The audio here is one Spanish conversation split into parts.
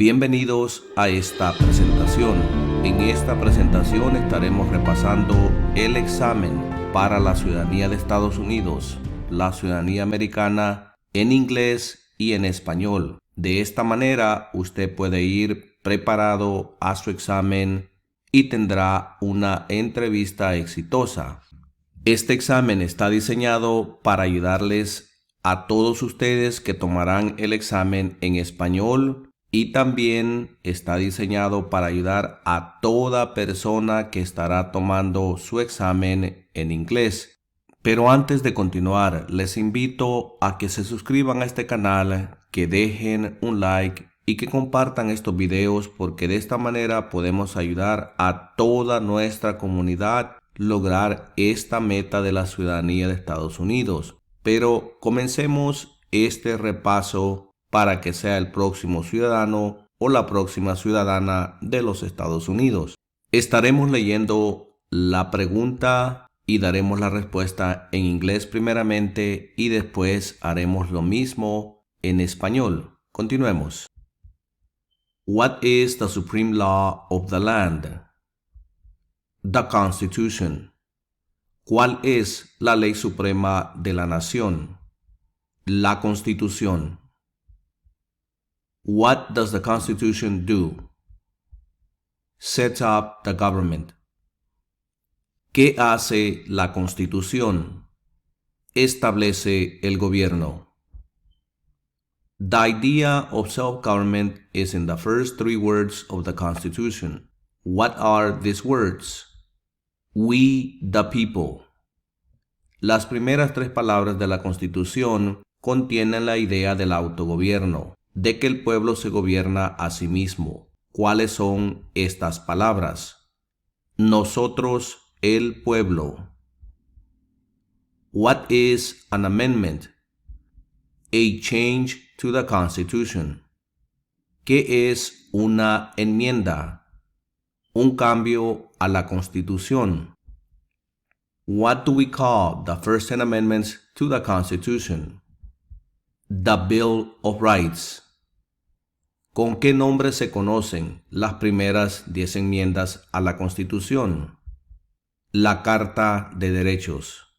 Bienvenidos a esta presentación. En esta presentación estaremos repasando el examen para la ciudadanía de Estados Unidos, la ciudadanía americana en inglés y en español. De esta manera usted puede ir preparado a su examen y tendrá una entrevista exitosa. Este examen está diseñado para ayudarles a todos ustedes que tomarán el examen en español y también está diseñado para ayudar a toda persona que estará tomando su examen en inglés. Pero antes de continuar, les invito a que se suscriban a este canal, que dejen un like y que compartan estos videos, porque de esta manera podemos ayudar a toda nuestra comunidad lograr esta meta de la ciudadanía de Estados Unidos. Pero comencemos este repaso para que sea el próximo ciudadano o la próxima ciudadana de los Estados Unidos. Estaremos leyendo la pregunta y daremos la respuesta en inglés primeramente y después haremos lo mismo en español. Continuemos. What is the supreme law of the land? The Constitution. ¿Cuál es la ley suprema de la nación? La Constitución. What does the Constitution do? Set up the government. ¿Qué hace la Constitución? Establece el gobierno. The idea of self-government is in the first three words of the Constitution. What are these words? We the people. Las primeras tres palabras de la Constitución contienen la idea del autogobierno, de que el pueblo se gobierna a sí mismo. ¿Cuáles son estas palabras? Nosotros, el pueblo. What is an amendment? A change to the Constitution. ¿Qué es una enmienda? Un cambio a la Constitución. What do we call the first 10 amendments to the Constitution? The Bill of Rights. ¿Con qué nombre se conocen las primeras 10 enmiendas a la Constitución? La Carta de Derechos.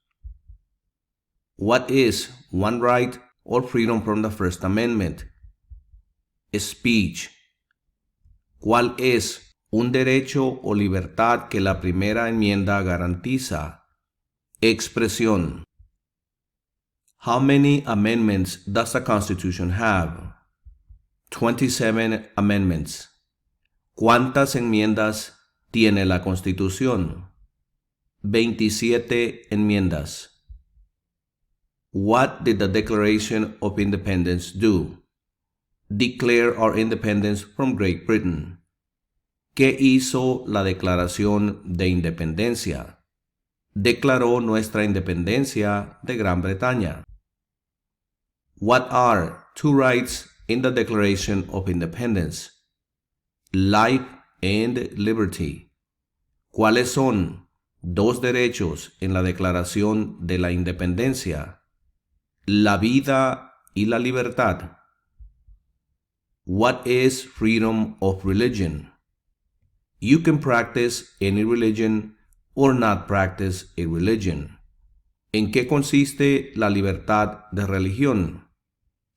What is one right or freedom from the First Amendment? Speech. ¿Cuál es un derecho o libertad que la primera enmienda garantiza? Expresión. How many amendments does the Constitution have? 27 amendments. ¿Cuántas enmiendas tiene la Constitución? 27 enmiendas. What did the Declaration of Independence do? Declare our independence from Great Britain. ¿Qué hizo la Declaración de Independencia? Declaró nuestra independencia de Gran Bretaña. What are two rights in the Declaration of Independence? Life and liberty. ¿Cuáles son dos derechos en la Declaración de la Independencia? La vida y la libertad. What is freedom of religion? You can practice any religion or not practice a religion. ¿En qué consiste la libertad de religión?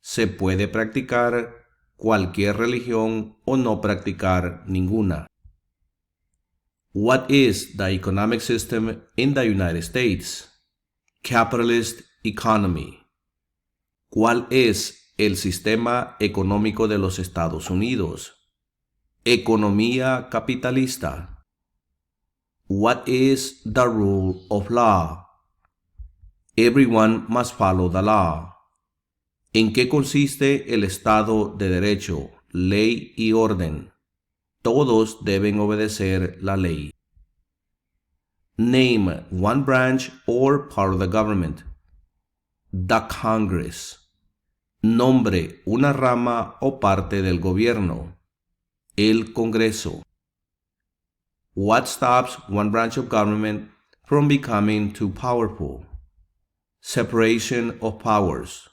Se puede practicar cualquier religión o no practicar ninguna. What is the economic system in the United States? Capitalist economy. ¿Cuál es el sistema económico de los Estados Unidos? Economía capitalista. What is the rule of law? Everyone must follow the law. ¿En qué consiste el Estado de Derecho, ley y orden? Todos deben obedecer la ley. Name one branch or part of the government. The Congress. Nombre una rama o parte del gobierno. El Congreso. What stops one branch of government from becoming too powerful? Separation of powers.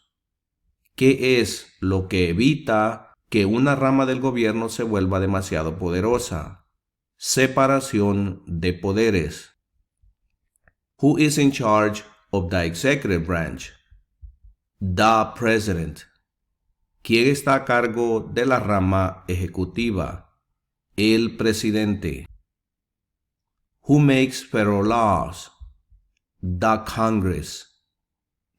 ¿Qué es lo que evita que una rama del gobierno se vuelva demasiado poderosa. Separación de poderes. Who is in charge of the executive branch? The President. ¿Quién está a cargo de la rama ejecutiva? El presidente. Who makes federal laws? The Congress.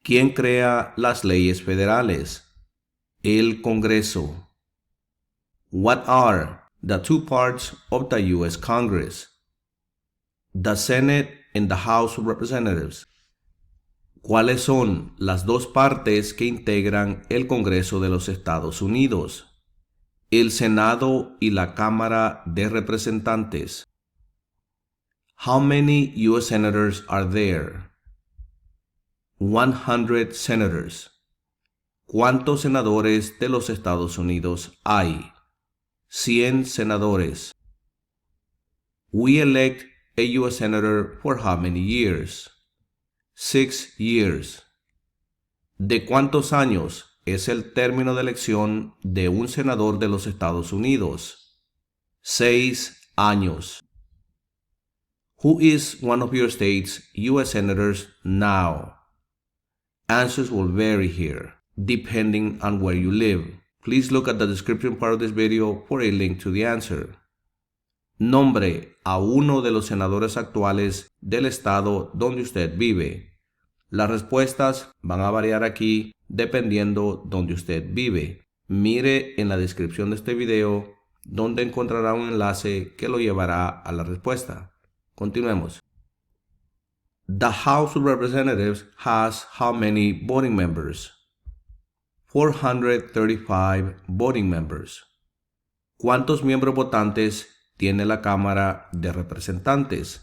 ¿Quién crea las leyes federales? El Congreso. What are the two parts of the U.S. Congress? The Senate and the House of Representatives. ¿Cuáles son las dos partes que integran el Congreso de los Estados Unidos? El Senado y la Cámara de Representantes. How many U.S. senators are there? 100 senators. ¿Cuántos senadores de los Estados Unidos hay? 100 senadores. We elect a U.S. senator for how many years? 6 years. ¿De cuántos años es el término de elección de un senador de los Estados Unidos? 6 años. Who is one of your state's U.S. senators now? Answers will vary here, depending on where you live. Please look at the description part of this video for a link to the answer. Nombre a uno de los senadores actuales del estado donde usted vive. Las respuestas van a variar aquí dependiendo donde usted vive. Mire en la descripción de este video donde encontrará un enlace que lo llevará a la respuesta. Continuemos. The House of Representatives has how many voting members? 435 voting members. ¿Cuántos miembros votantes tiene la Cámara de Representantes?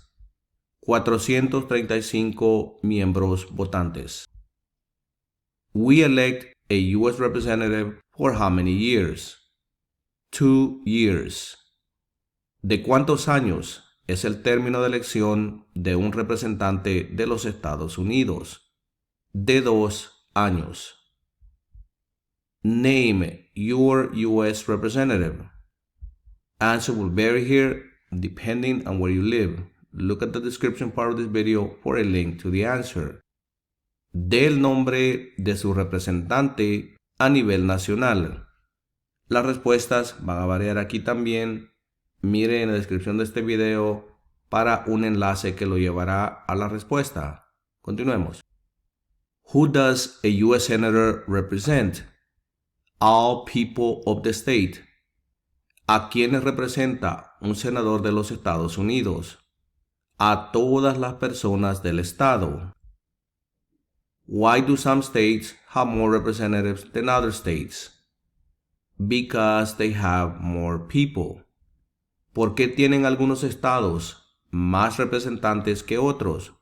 435 miembros votantes. We elect a U.S. representative for how many years? 2 years. ¿De cuántos años es el término de elección de un representante de los Estados Unidos? De 2 años. Name your U.S. representative. Answer will vary here depending on where you live. Look at the description part of this video for a link to the answer. Dé el nombre de su representante a nivel nacional. Las respuestas van a variar aquí también. Mire en la descripción de este video para un enlace que lo llevará a la respuesta. Continuemos. Who does a U.S. Senator represent? All people of the state. ¿A quiénes representa un senador de los Estados Unidos? A todas las personas del estado. Why do some states have more representatives than other states? Because they have more people. ¿Por qué tienen algunos estados más representantes que otros?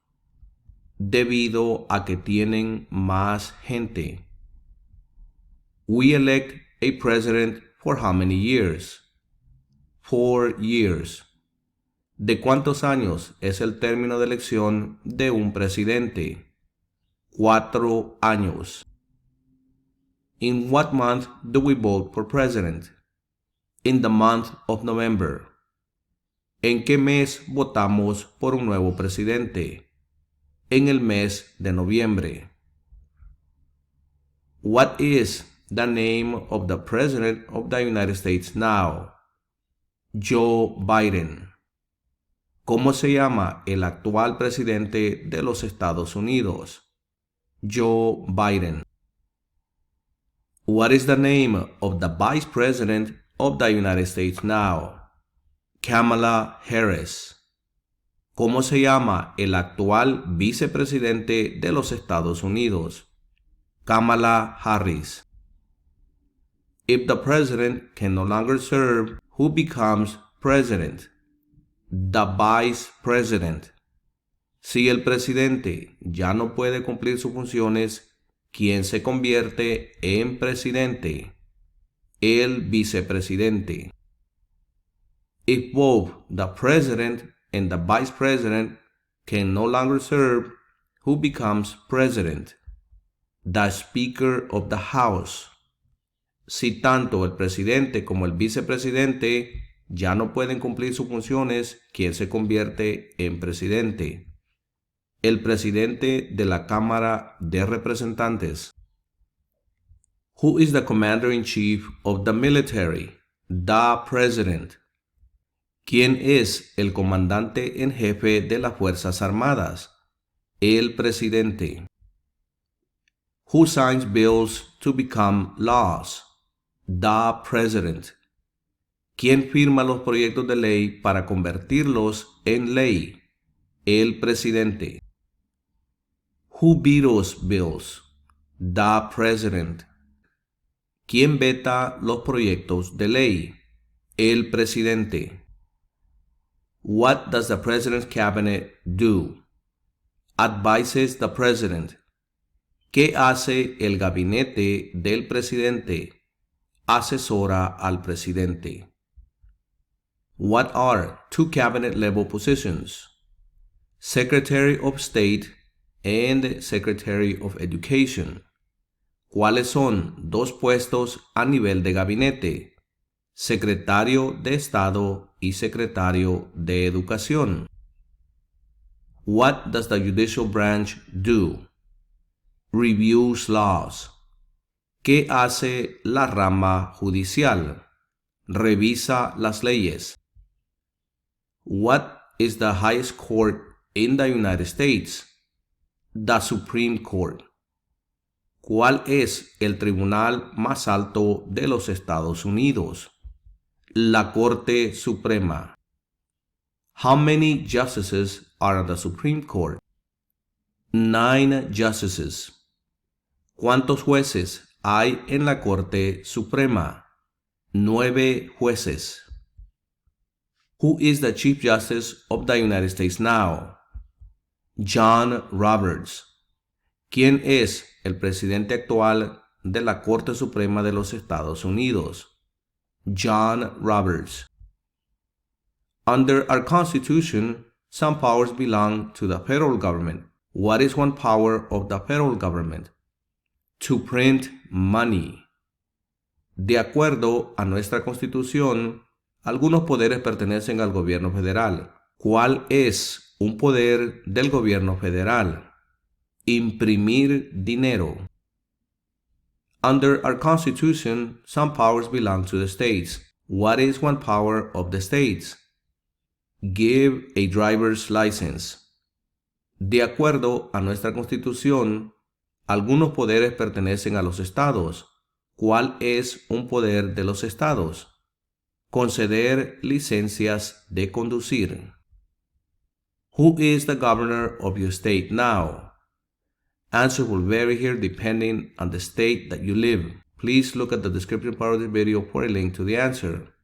Debido a que tienen más gente. We elect a president for how many years? 4 years. ¿De cuántos años es el término de elección de un presidente? 4 años. In what month do we vote for president? In the month of November. ¿En qué mes votamos por un nuevo presidente? En el mes de noviembre. What is the name of the President of the United States now? Joe Biden. ¿Cómo se llama el actual presidente de los Estados Unidos? Joe Biden. What is the name of the Vice President of the United States now? Kamala Harris. ¿Cómo se llama el actual vicepresidente de los Estados Unidos? Kamala Harris. If the president can no longer serve, who becomes president? The vice president. Si el presidente ya no puede cumplir sus funciones, ¿quién se convierte en presidente? El vicepresidente. If both the president and the vice president can no longer serve, who becomes president? The Speaker of the House. si tanto el presidente como el vicepresidente ya no pueden cumplir sus funciones, ¿quién se convierte en presidente? El presidente de la Cámara de Representantes. Who is the commander-in-chief of the military? The president. ¿Quién es el comandante en jefe de las Fuerzas Armadas? El presidente. Who signs bills to become laws? The president. ¿Quién firma los proyectos de ley para convertirlos en ley? El presidente. Who vetoes bills? The president. ¿Quién veta los proyectos de ley? El presidente. What does the president's cabinet do? Advises the president. ¿Qué hace el gabinete del presidente? Asesora al presidente. What are two cabinet-level positions? Secretary of State and Secretary of Education. ¿Cuáles son dos puestos a nivel de gabinete? Secretario de Estado y Secretario de Educación. What does the judicial branch do? Reviews laws. ¿Qué hace la rama judicial? Revisa las leyes. What is the highest court in the United States? The Supreme Court. ¿Cuál es el tribunal más alto de los Estados Unidos? La Corte Suprema. How many justices are on the Supreme Court? 9 justices. ¿Cuántos jueces hay en la Corte Suprema? 9 jueces. Who is the Chief Justice of the United States now? John Roberts. ¿Quién es el presidente actual de la Corte Suprema de los Estados Unidos? John Roberts. Under our Constitution, some powers belong to the federal government. What is one power of the federal government? To print money. De acuerdo a nuestra Constitución, algunos poderes pertenecen al gobierno federal. ¿Cuál es un poder del gobierno federal? Imprimir dinero. Under our Constitution, some powers belong to the states. What is one power of the states? Give a driver's license. De acuerdo a nuestra Constitución, algunos poderes pertenecen a los estados. ¿Cuál es un poder de los estados? Conceder licencias de conducir. Who is the governor of your state now? Answer will vary here depending on the state that you live. Please look at the description part of this video for a link to the answer.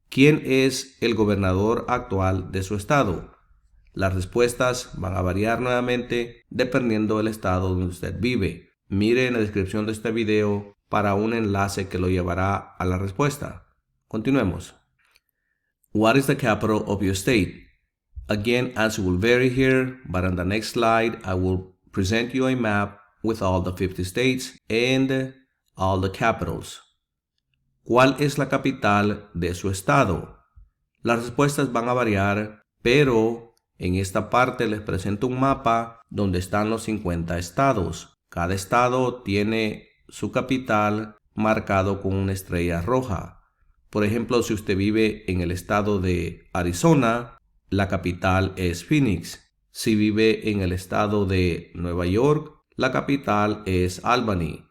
¿Quién es el gobernador actual de su estado? Las respuestas van a variar nuevamente dependiendo del estado donde usted vive. Mire en la descripción de este video para un enlace que lo llevará a la respuesta. Continuemos. What is the capital of your state? Again, answer will vary here, but on the next slide, I will present you a map with all the 50 states and all the capitals. ¿Cuál es la capital de su estado? Las respuestas van a variar, pero en esta parte les presento un mapa donde están los 50 estados. Cada estado tiene su capital marcado con una estrella roja. Por ejemplo, si usted vive en el estado de Arizona, la capital es Phoenix. Si vive en el estado de Nueva York, la capital es Albany.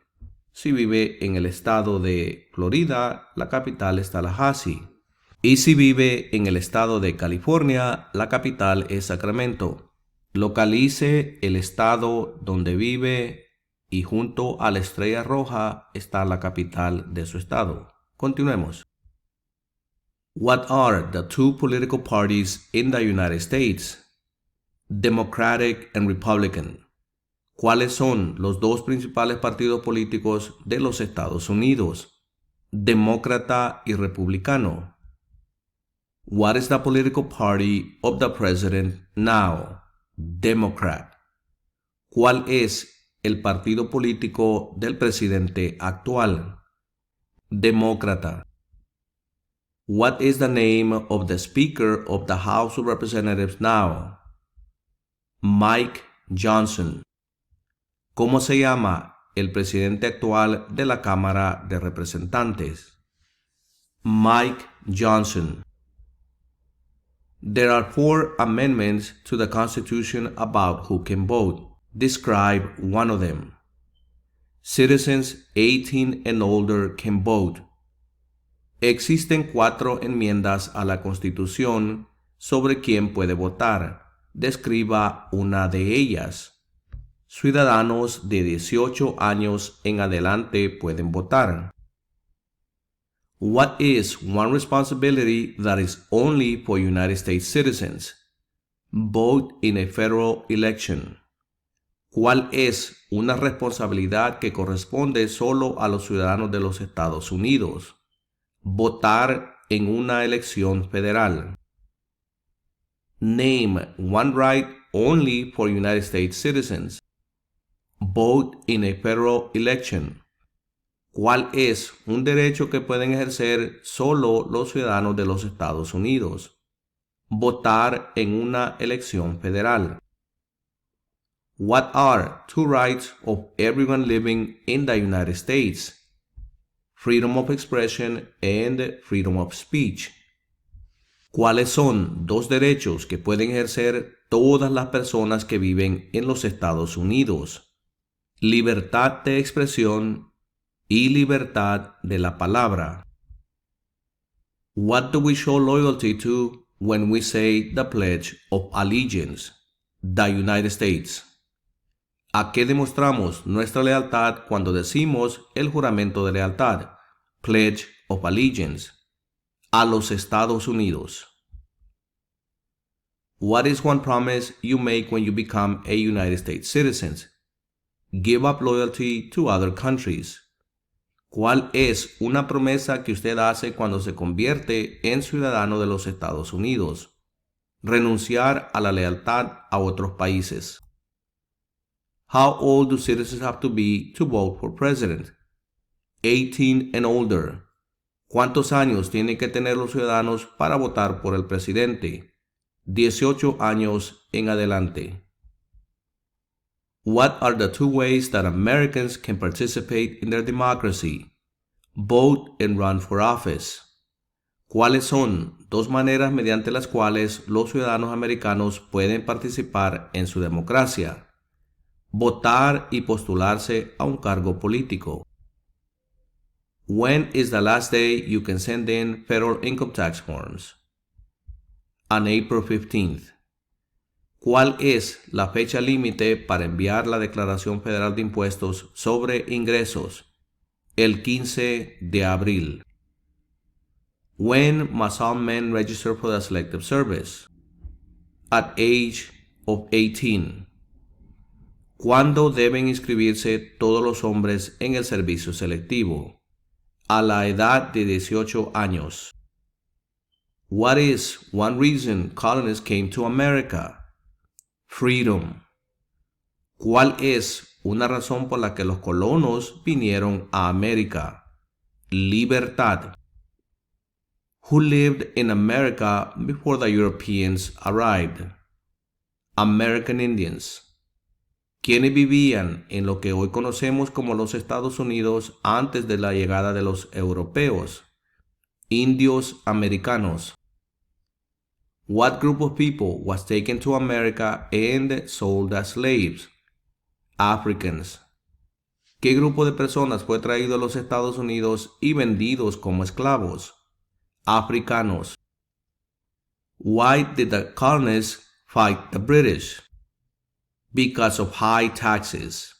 Si vive en el estado de Florida, la capital es Tallahassee. Y si vive en el estado de California, la capital es Sacramento. Localice el estado donde vive y junto a la estrella roja está la capital de su estado. Continuemos. What are the two political parties in the United States? Democratic and Republican. ¿Cuáles son los dos principales partidos políticos de los Estados Unidos? Demócrata y republicano. What is the political party of the president now? Democrat. ¿Cuál es el partido político del presidente actual? Demócrata. What is the name of the Speaker of the House of Representatives now? Mike Johnson. ¿Cómo se llama el presidente actual de la Cámara de Representantes? Mike Johnson. There are 4 amendments to the Constitution about who can vote. Describe one of them. Citizens 18 and older can vote. Existen 4 enmiendas a la Constitución sobre quién puede votar. Describa una de ellas. Ciudadanos de 18 años en adelante pueden votar. What is one responsibility that is only for United States citizens? Vote in a federal election. ¿Cuál es una responsabilidad que corresponde solo a los ciudadanos de los Estados Unidos? Votar en una elección federal. Name one right only for United States citizens. Vote in a federal election. ¿Cuál es un derecho que pueden ejercer solo los ciudadanos de los Estados Unidos? Votar en una elección federal. What are 2 rights of everyone living in the United States? Freedom of expression and freedom of speech. ¿Cuáles son 2 derechos que pueden ejercer todas las personas que viven en los Estados Unidos? Libertad de expresión y libertad de la palabra. What do we show loyalty to when we say the Pledge of Allegiance? The United States. ¿A qué demostramos nuestra lealtad cuando decimos el juramento de lealtad? Pledge of Allegiance. A los Estados Unidos. What is one promise you make when you become a United States citizen? Give up loyalty to other countries. ¿Cuál es una promesa que usted hace cuando se convierte en ciudadano de los Estados Unidos? Renunciar a la lealtad a otros países. How old do citizens have to be to vote for president? 18 and older. ¿Cuántos años tienen que tener los ciudadanos para votar por el presidente? 18 años en adelante. What are the 2 ways that Americans can participate in their democracy? Vote and run for office. ¿Cuáles son 2 maneras mediante las cuales los ciudadanos americanos pueden participar en su democracia? Votar y postularse a un cargo político. When is the last day you can send in federal income tax forms? On April 15th. ¿Cuál es la fecha límite para enviar la Declaración Federal de Impuestos sobre Ingresos? El 15 de abril. When must all men register for the Selective Service? At age of 18. ¿Cuándo deben inscribirse todos los hombres en el servicio selectivo? A la edad de 18 años. What is one reason colonists came to America? Freedom. ¿Cuál es una razón por la que los colonos vinieron a América? Libertad. Who lived in America before the Europeans arrived? American Indians. ¿Quiénes vivían en lo que hoy conocemos como los Estados Unidos antes de la llegada de los europeos? Indios americanos. What group of people was taken to America and sold as slaves? Africans. ¿Qué grupo de personas fue traído a los Estados Unidos y vendidos como esclavos? Africanos. Why did the colonists fight the British? Because of high taxes.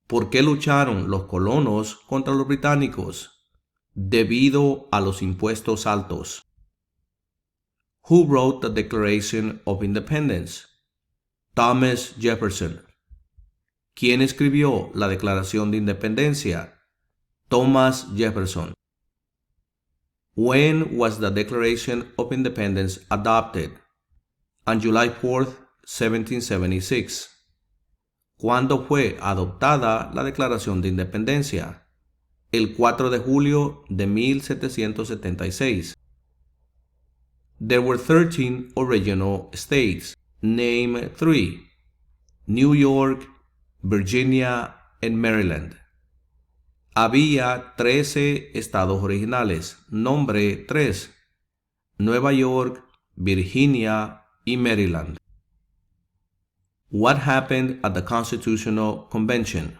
¿Por qué lucharon los colonos contra los británicos? Debido a los impuestos altos. Who wrote the Declaration of Independence? Thomas Jefferson. ¿Quién escribió la Declaración de Independencia? Thomas Jefferson. When was the Declaration of Independence adopted? On July 4th, 1776. ¿Cuándo fue adoptada la Declaración de Independencia? el 4 de julio de 1776. There were 13 original states. Name 3. New York, Virginia, and Maryland. Había 13 estados originales. Nombre 3. Nueva York, Virginia y Maryland. What happened at the Constitutional Convention?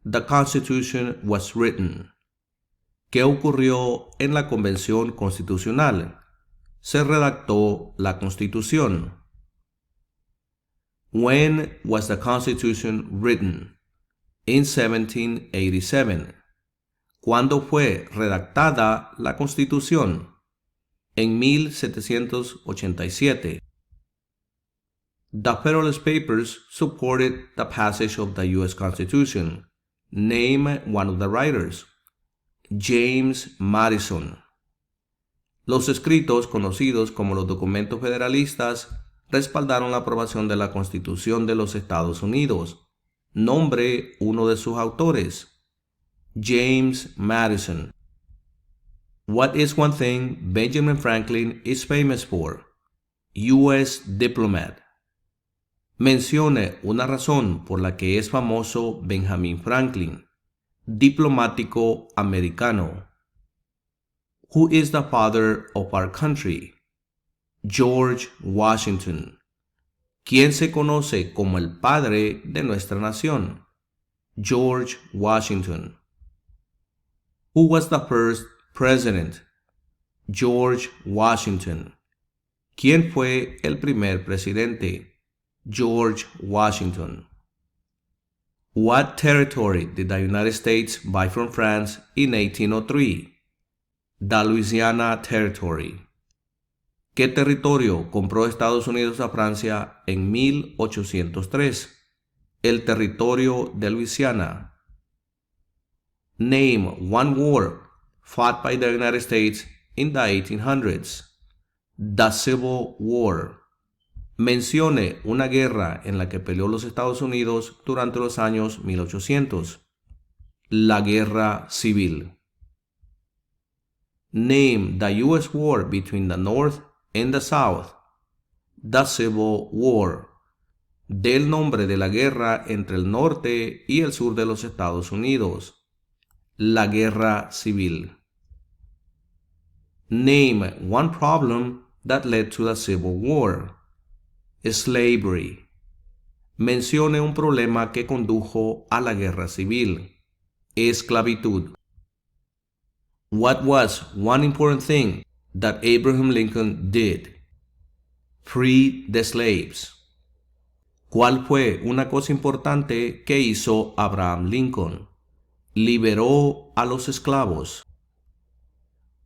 The Constitution was written. ¿Qué ocurrió en la Convención Constitucional? Se redactó la Constitución. When was the Constitution written? In 1787. ¿Cuándo fue redactada la Constitución? En 1787. The Federalist Papers supported the passage of the U.S. Constitution. Name one of the writers. James Madison. Los escritos, conocidos como los documentos federalistas, respaldaron la aprobación de la Constitución de los Estados Unidos. Nombre uno de sus autores. James Madison. What is one thing Benjamin Franklin is famous for? U.S. diplomat. Mencione una razón por la que es famoso Benjamin Franklin. Diplomático americano. Who is the father of our country? George Washington. ¿Quién se conoce como el padre de nuestra nación? George Washington. Who was the first president? George Washington. ¿Quién fue el primer presidente? George Washington. What territory did the United States buy from France in 1803? The Louisiana Territory. ¿Qué territorio compró Estados Unidos a Francia en 1803? El territorio de Luisiana. Name one war fought by the United States in the 1800s. The Civil War. Mencione una guerra en la que peleó los Estados Unidos durante los años 1800. La Guerra Civil. Name the U.S. war between the North and the South. The Civil War. Dé el nombre de la guerra entre el norte y el sur de los Estados Unidos. La Guerra Civil. Name one problem that led to the Civil War. Slavery. Mencione un problema que condujo a la guerra civil. Esclavitud. What was one important thing that Abraham Lincoln did? Free the slaves. ¿Cuál fue una cosa importante que hizo Abraham Lincoln? Liberó a los esclavos.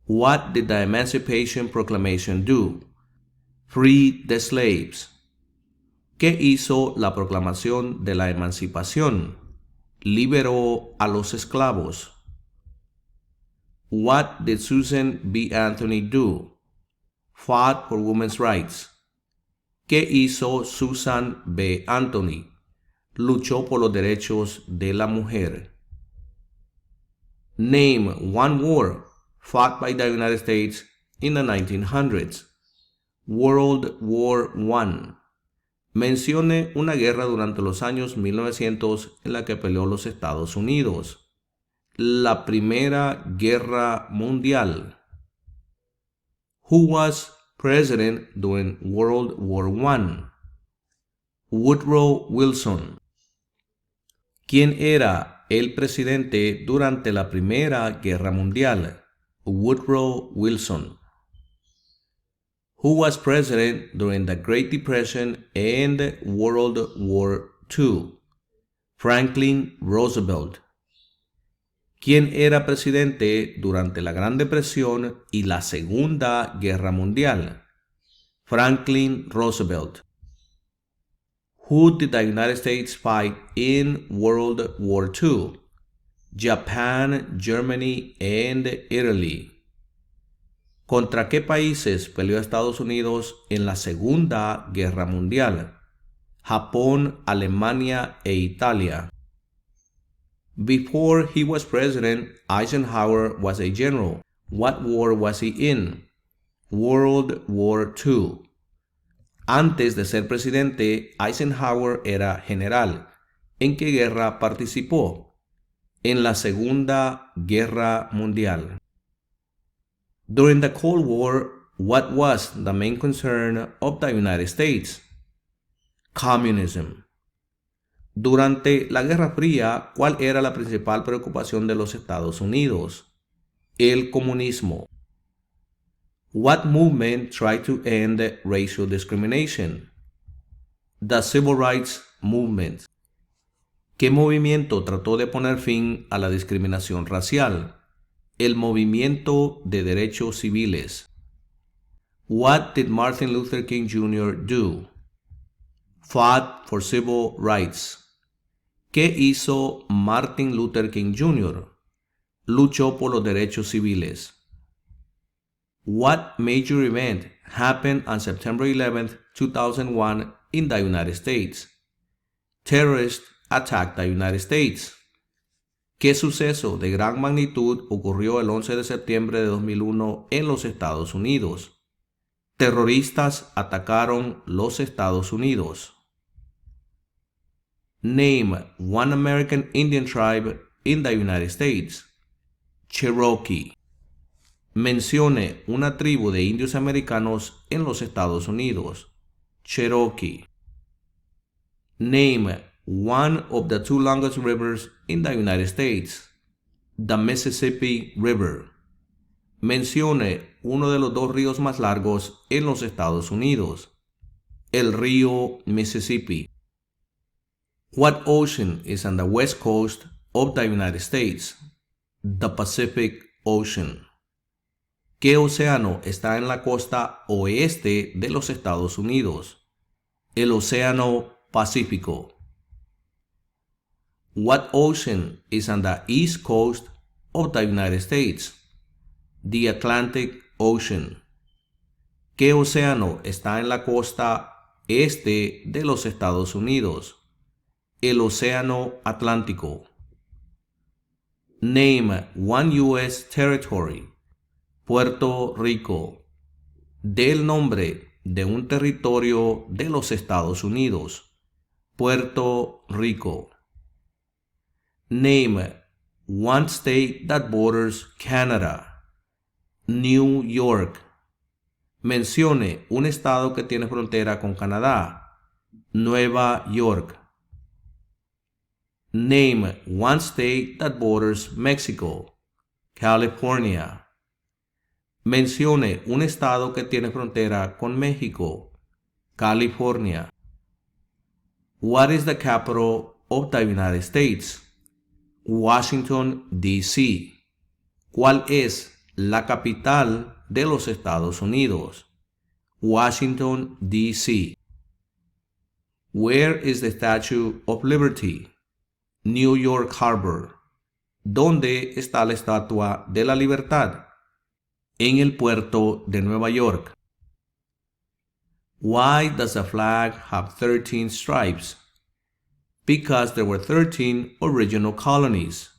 What did the Emancipation Proclamation do? Free the slaves. ¿Qué hizo la proclamación de la emancipación? Liberó a los esclavos. What did Susan B. Anthony do? Fought for women's rights. ¿Qué hizo Susan B. Anthony? Luchó por los derechos de la mujer. Name one war fought by the United States in the 1900s. World War I. Mencione una guerra durante los años 1900 en la que peleó los Estados Unidos. La Primera Guerra Mundial. Who was president during World War I? Woodrow Wilson. ¿Quién era el presidente durante la Primera Guerra Mundial? Woodrow Wilson. Who was president during the Great Depression and World War II? Franklin Roosevelt. ¿Quién era presidente durante la Gran Depresión y la Segunda Guerra Mundial? Franklin Roosevelt. Who did the United States fight in World War II? Japan, Germany, and Italy. ¿Contra qué países peleó Estados Unidos en la Segunda Guerra Mundial? Japón, Alemania e Italia. Before he was president, Eisenhower was a general. What war was he in? World War II. Antes de ser presidente, Eisenhower era general. ¿En qué guerra participó? En la Segunda Guerra Mundial. During the Cold War, what was the main concern of the United States? Communism. Durante la Guerra Fría, ¿cuál era la principal preocupación de los Estados Unidos? El comunismo. What movement tried to end racial discrimination? The Civil Rights Movement. ¿Qué movimiento trató de poner fin a la discriminación racial? El movimiento de derechos civiles. What did Martin Luther King Jr. do? Fought for civil rights. ¿Qué hizo Martin Luther King Jr.? Luchó por los derechos civiles. What major event happened on September 11, 2001 in the United States? Terrorists attacked the United States. ¿Qué suceso de gran magnitud ocurrió el 11 de septiembre de 2001 en los Estados Unidos? Terroristas atacaron los Estados Unidos. Name one American Indian tribe in the United States. Cherokee. Mencione una tribu de indios americanos en los Estados Unidos. Cherokee. Name one of the two longest rivers in the United States. The Mississippi River. Mencione uno de los dos ríos más largos en los Estados Unidos. El río Mississippi. What ocean is on the west coast of the United States? The Pacific Ocean. ¿Qué océano está en la costa oeste de los Estados Unidos? El Océano Pacífico. What ocean is on the east coast of the United States? The Atlantic Ocean. ¿Qué océano está en la costa este de los Estados Unidos? El Océano Atlántico. Name one U.S. territory. Puerto Rico. Dé el nombre de un territorio de los Estados Unidos. Puerto Rico. Name one state that borders Canada. New York. Mencione un estado que tiene frontera con Canadá. Nueva York. Name one state that borders Mexico. California. Mencione un estado que tiene frontera con México. California. What is the capital of the United States? Washington, D.C. ¿Cuál es la capital de los Estados Unidos? Washington, D.C. Where is the Statue of Liberty? New York Harbor. ¿Dónde está la Estatua de la Libertad? En el puerto de Nueva York. Why does the flag have 13 stripes? Because there were 13 original colonies.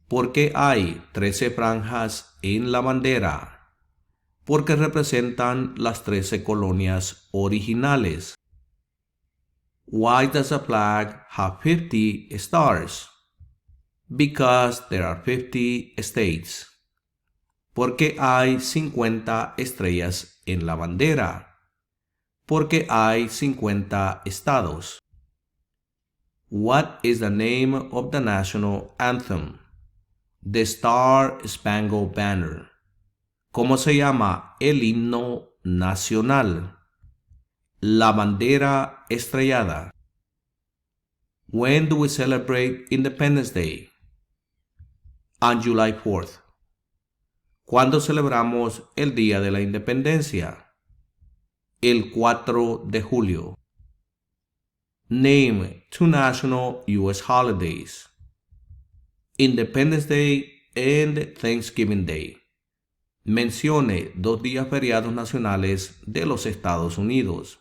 ¿Por qué hay 13 franjas en la bandera? Porque representan las 13 colonias originales. Why does a flag have 50 stars? Because there are 50 states. ¿Por qué hay 50 estrellas en la bandera? Porque hay 50 estados. What is the name of the national anthem? The Star-Spangled Banner. ¿Cómo se llama el himno nacional? La bandera estrellada. When do we celebrate Independence Day? On July 4th. ¿Cuándo celebramos el Día de la Independencia? El 4 de julio. Name two national U.S. holidays. Independence Day and Thanksgiving Day. Mencione dos días feriados nacionales de los Estados Unidos.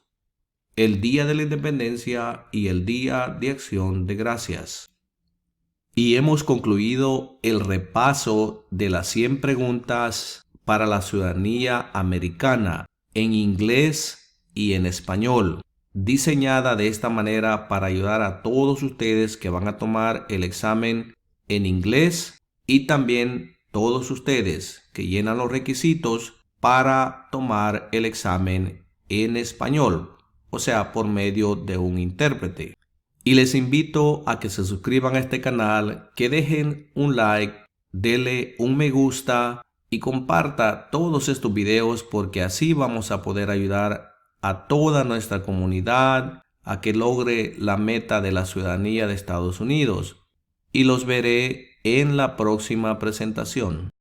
El Día de la Independencia y el Día de Acción de Gracias. Y hemos concluido el repaso de las 100 preguntas para la ciudadanía americana en inglés y en español, diseñada de esta manera para ayudar a todos ustedes que van a tomar el examen en inglés y también todos ustedes que llenan los requisitos para tomar el examen en español, o sea, por medio de un intérprete. Y les invito a que se suscriban a este canal, que dejen un like, denle un me gusta y comparta todos estos videos, porque así vamos a poder ayudar a toda nuestra comunidad a que logre la meta de la ciudadanía de Estados Unidos. Y los veré en la próxima presentación.